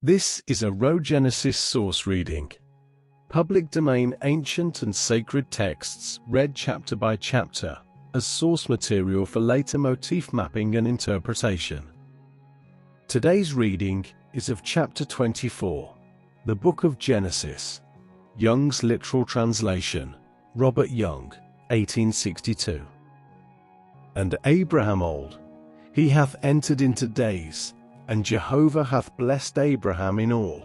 This is a Rhogenesis Source Reading. Public domain ancient and sacred texts read chapter by chapter as source material for later motif mapping and interpretation. Today's reading is of chapter 24, the Book of Genesis. Young's literal translation, Robert Young, 1862. And Abraham old, he hath entered into days, and Jehovah hath blessed Abraham in all.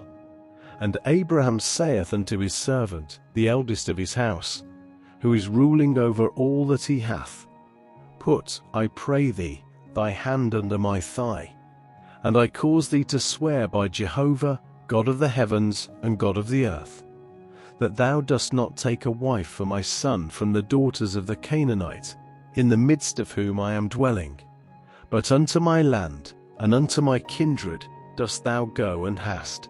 And Abraham saith unto his servant, the eldest of his house, who is ruling over all that he hath, Put, I pray thee, thy hand under my thigh, and I cause thee to swear by Jehovah, God of the heavens and God of the earth, that thou dost not take a wife for my son from the daughters of the Canaanite, in the midst of whom I am dwelling, but unto my land, and unto my kindred dost thou go, and hast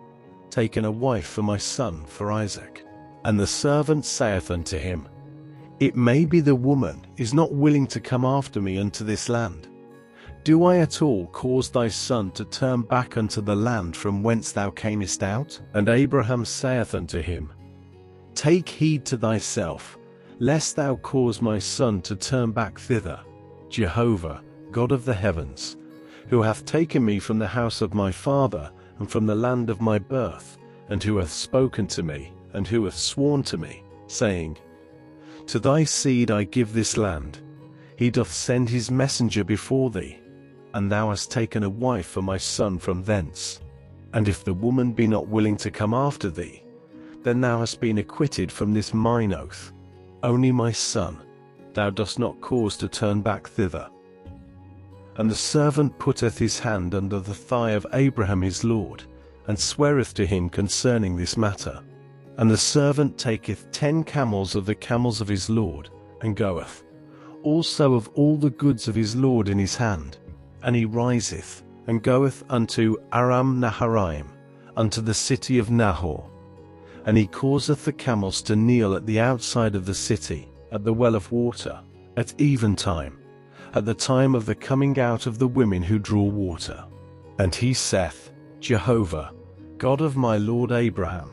taken a wife for my son, for Isaac. And the servant saith unto him, It may be the woman is not willing to come after me unto this land. Do I at all cause thy son to turn back unto the land from whence thou camest out? And Abraham saith unto him, Take heed to thyself, lest thou cause my son to turn back thither. Jehovah, God of the heavens, who hath taken me from the house of my father, and from the land of my birth, and who hath spoken to me, and who hath sworn to me, saying, To thy seed I give this land. He doth send his messenger before thee, and thou hast taken a wife for my son from thence. And if the woman be not willing to come after thee, then thou hast been acquitted from this mine oath. Only my son, thou dost not cause to turn back thither. And the servant putteth his hand under the thigh of Abraham his lord, and sweareth to him concerning this matter. And the servant taketh 10 camels of the camels of his lord, and goeth, also of all the goods of his lord in his hand. And he riseth, and goeth unto Aram Naharaim, unto the city of Nahor. And he causeth the camels to kneel at the outside of the city, at the well of water, at eventime, at the time of the coming out of the women who draw water. And he saith, Jehovah, God of my lord Abraham,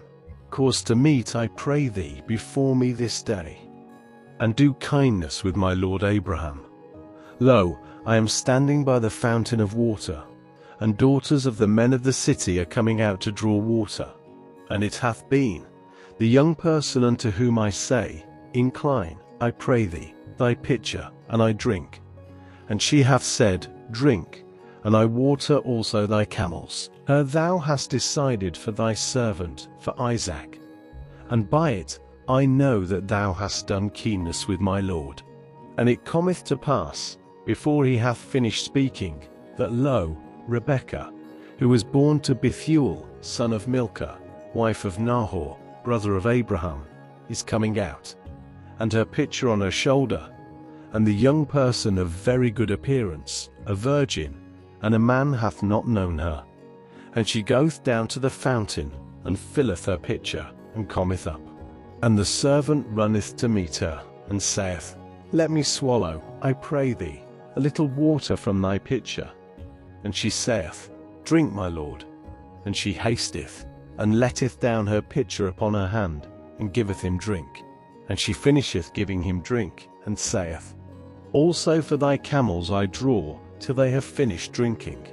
cause to meet, I pray thee, before me this day, and do kindness with my lord Abraham. Lo, I am standing by the fountain of water, and daughters of the men of the city are coming out to draw water. And it hath been, the young person unto whom I say, Incline, I pray thee, thy pitcher, and I drink. And she hath said, Drink, and I water also thy camels. Her thou hast decided for thy servant, for Isaac. And by it I know that thou hast done keenness with my lord. And it cometh to pass, before he hath finished speaking, that lo, Rebekah, who was born to Bethuel, son of Milcah, wife of Nahor, brother of Abraham, is coming out, and her pitcher on her shoulder, and the young person of very good appearance, a virgin, and a man hath not known her. And she goeth down to the fountain, and filleth her pitcher, and cometh up. And the servant runneth to meet her, and saith, Let me swallow, I pray thee, a little water from thy pitcher. And she saith, Drink, my lord. And she hasteth, and letteth down her pitcher upon her hand, and giveth him drink. And she finisheth giving him drink, and saith, Also for thy camels I draw, till they have finished drinking.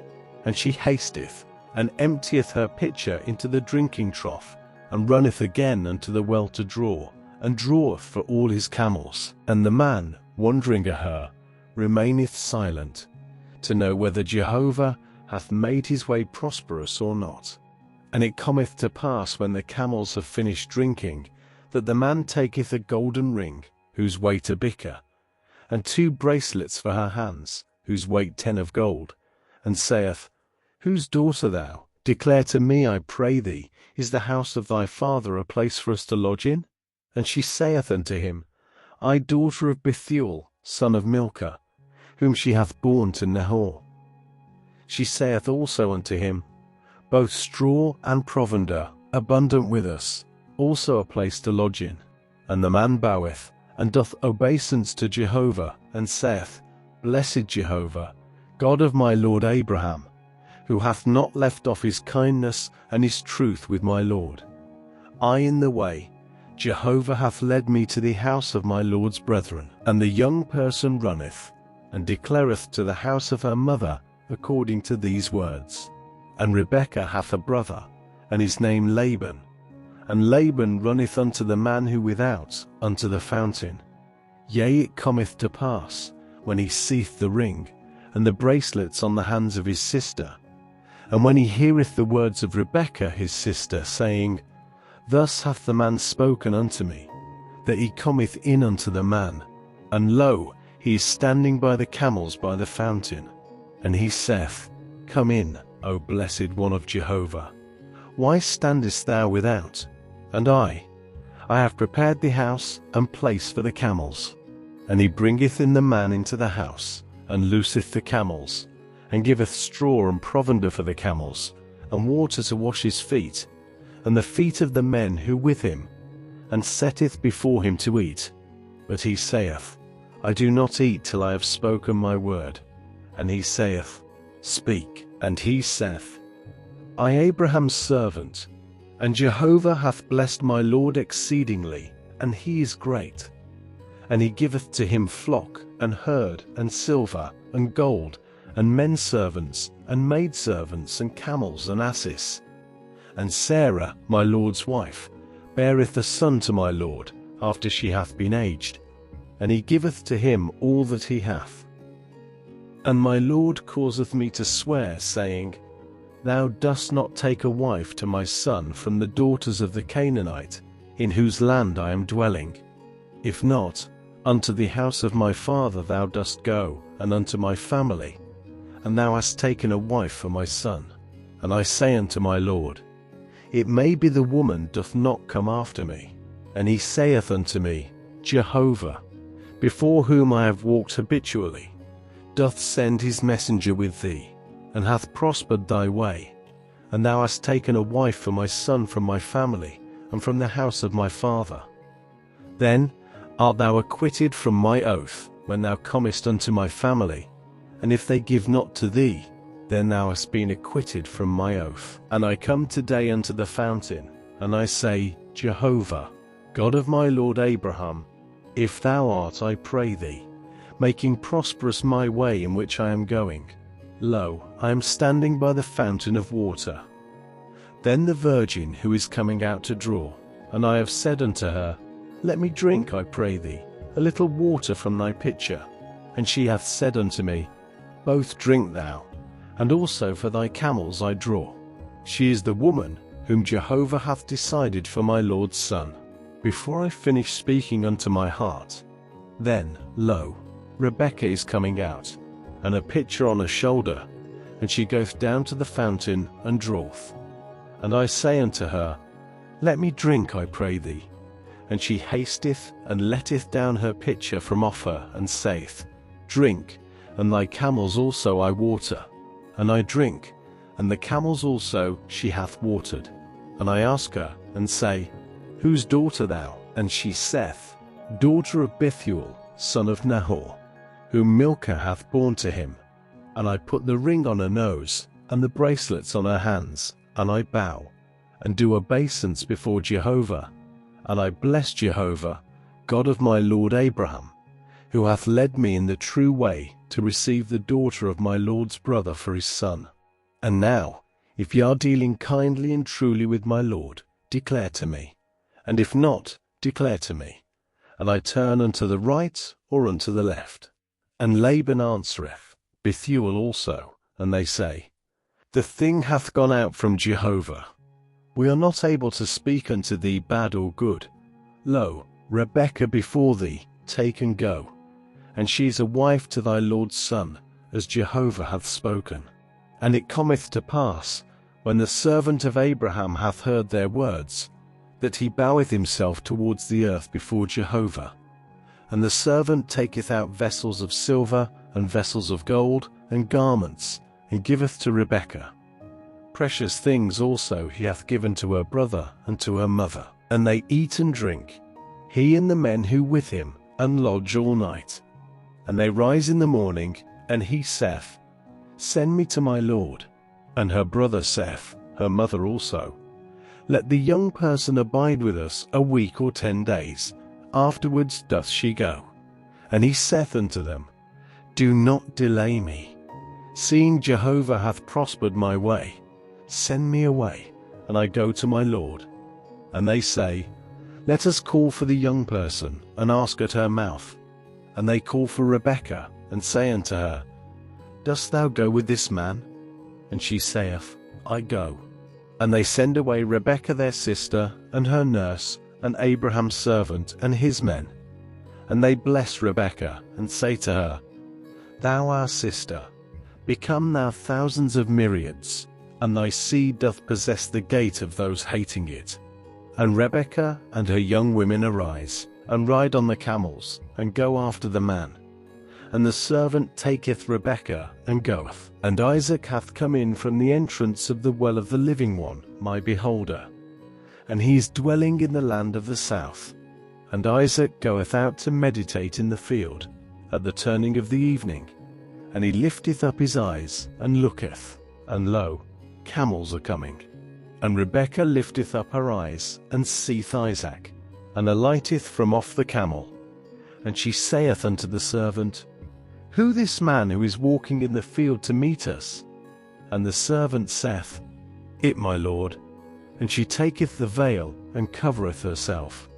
And she hasteth, and emptieth her pitcher into the drinking trough, and runneth again unto the well to draw, and draweth for all his camels. And the man, wondering at her, remaineth silent, to know whether Jehovah hath made his way prosperous or not. And it cometh to pass, when the camels have finished drinking, that the man taketh a golden ring, whose weight a bicker, and 2 bracelets for her hands, whose weight 10 of gold, and saith, Whose daughter thou? Declare to me, I pray thee, is the house of thy father a place for us to lodge in? And she saith unto him, I daughter of Bethuel, son of Milcah, whom she hath borne to Nahor. She saith also unto him, Both straw and provender abundant with us, also a place to lodge in. And the man boweth, and doth obeisance to Jehovah, and saith, Blessed Jehovah, God of my lord Abraham, who hath not left off his kindness and his truth with my Lord. I in the way, Jehovah hath led me to the house of my Lord's brethren. And the young person runneth, and declareth to the house of her mother according to these words. And Rebekah hath a brother, and his name Laban. And Laban runneth unto the man who without, unto the fountain. Yea, it cometh to pass, when he seeth the ring, and the bracelets on the hands of his sister, and when he heareth the words of Rebekah his sister, saying, Thus hath the man spoken unto me, that he cometh in unto the man, and lo, he is standing by the camels by the fountain. And he saith, Come in, O blessed one of Jehovah. Why standest thou without? And I have prepared the house and place for the camels. And he bringeth in the man into the house, and looseth the camels, and giveth straw and provender for the camels, and water to wash his feet, and the feet of the men who with him, and setteth before him to eat. But he saith, I do not eat till I have spoken my word. And he saith, Speak. And he saith, I Abraham's servant, and Jehovah hath blessed my Lord exceedingly, and he is great. And he giveth to him flock, and herd, and silver, and gold, and men servants, and maidservants, and camels, and asses. And Sarah, my Lord's wife, beareth a son to my Lord, after she hath been aged. And he giveth to him all that he hath. And my Lord causeth me to swear, saying, Thou dost not take a wife to my son from the daughters of the Canaanite, in whose land I am dwelling. If not, unto the house of my father thou dost go, and unto my family. And thou hast taken a wife for my son. And I say unto my Lord, It may be the woman doth not come after me. And he saith unto me, Jehovah, before whom I have walked habitually, doth send his messenger with thee, and hath prospered thy way. And thou hast taken a wife for my son from my family, and from the house of my father. Then art thou acquitted from my oath, when thou comest unto my family? And if they give not to thee, then thou hast been acquitted from my oath. And I come today unto the fountain, and I say, Jehovah, God of my Lord Abraham, if thou art, I pray thee, making prosperous my way in which I am going. Lo, I am standing by the fountain of water. Then the virgin who is coming out to draw, and I have said unto her, Let me drink, I pray thee, a little water from thy pitcher. And she hath said unto me, Both drink thou, and also for thy camels I draw. She is the woman whom Jehovah hath decided for my Lord's son. Before I finish speaking unto my heart, then, lo, Rebekah is coming out, and a pitcher on her shoulder, and she goeth down to the fountain, and draweth. And I say unto her, Let me drink, I pray thee. And she hasteth, and letteth down her pitcher from off her, and saith, Drink, and thy camels also I water. And I drink, and the camels also she hath watered. And I ask her, and say, Whose daughter thou? And she saith, Daughter of Bethuel, son of Nahor, whom Milcah hath borne to him. And I put the ring on her nose, and the bracelets on her hands, and I bow, and do obeisance before Jehovah. And I bless Jehovah, God of my Lord Abraham, who hath led me in the true way to receive the daughter of my Lord's brother for his son. And now, if ye are dealing kindly and truly with my Lord, declare to me. And if not, declare to me. And I turn unto the right or unto the left. And Laban answereth, Bethuel also, and they say, The thing hath gone out from Jehovah. We are not able to speak unto thee bad or good. Lo, Rebekah before thee, take and go. And she is a wife to thy Lord's son, as Jehovah hath spoken. And it cometh to pass, when the servant of Abraham hath heard their words, that he boweth himself towards the earth before Jehovah. And the servant taketh out vessels of silver, and vessels of gold, and garments, and giveth to Rebekah. Precious things also he hath given to her brother and to her mother. And they eat and drink, he and the men who with him, and lodge all night. And they rise in the morning, and he saith, Send me to my Lord. And her brother saith, her mother also, Let the young person abide with us a week or 10 days, afterwards doth she go. And he saith unto them, Do not delay me, seeing Jehovah hath prospered my way. Send me away, and I go to my Lord. And they say, Let us call for the young person, and ask at her mouth. And they call for Rebekah, and say unto her, Dost thou go with this man? And she saith, I go. And they send away Rebekah their sister, and her nurse, and Abraham's servant, and his men. And they bless Rebekah, and say to her, Thou our sister, become thou thousands of myriads, and thy seed doth possess the gate of those hating it. And Rebekah and her young women arise, and ride on the camels, and go after the man. And the servant taketh Rebekah, and goeth. And Isaac hath come in from the entrance of the well of the living one, my beholder. And he is dwelling in the land of the south. And Isaac goeth out to meditate in the field, at the turning of the evening. And he lifteth up his eyes, and looketh, and lo, camels are coming. And Rebekah lifteth up her eyes, and seeth Isaac, and alighteth from off the camel. And she saith unto the servant, Who this man who is walking in the field to meet us? And the servant saith, It, my lord. And she taketh the veil, and covereth herself.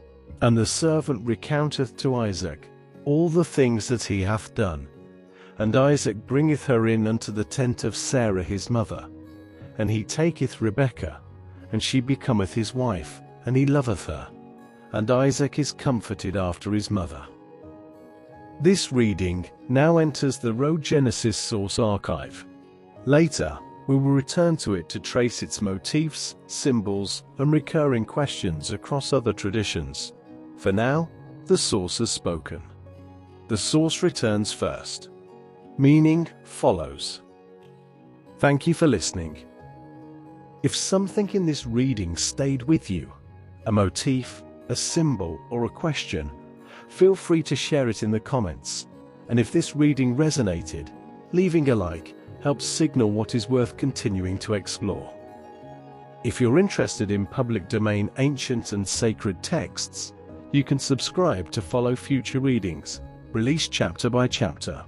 And the servant recounteth to Isaac all the things that he hath done. And Isaac bringeth her in unto the tent of Sarah his mother. And he taketh Rebekah, and she becometh his wife, and he loveth her. And Isaac is comforted after his mother. This reading now enters the Rhogenesis Source Archive. Later, we will return to it to trace its motifs, symbols, and recurring questions across other traditions. For now, the source has spoken. The source returns first. Meaning follows. Thank you for listening. If something in this reading stayed with you, a motif, a symbol, or a question, feel free to share it in the comments. And if this reading resonated, leaving a like helps signal what is worth continuing to explore. If you're interested in public domain ancient and sacred texts, you can subscribe to follow future readings, released chapter by chapter.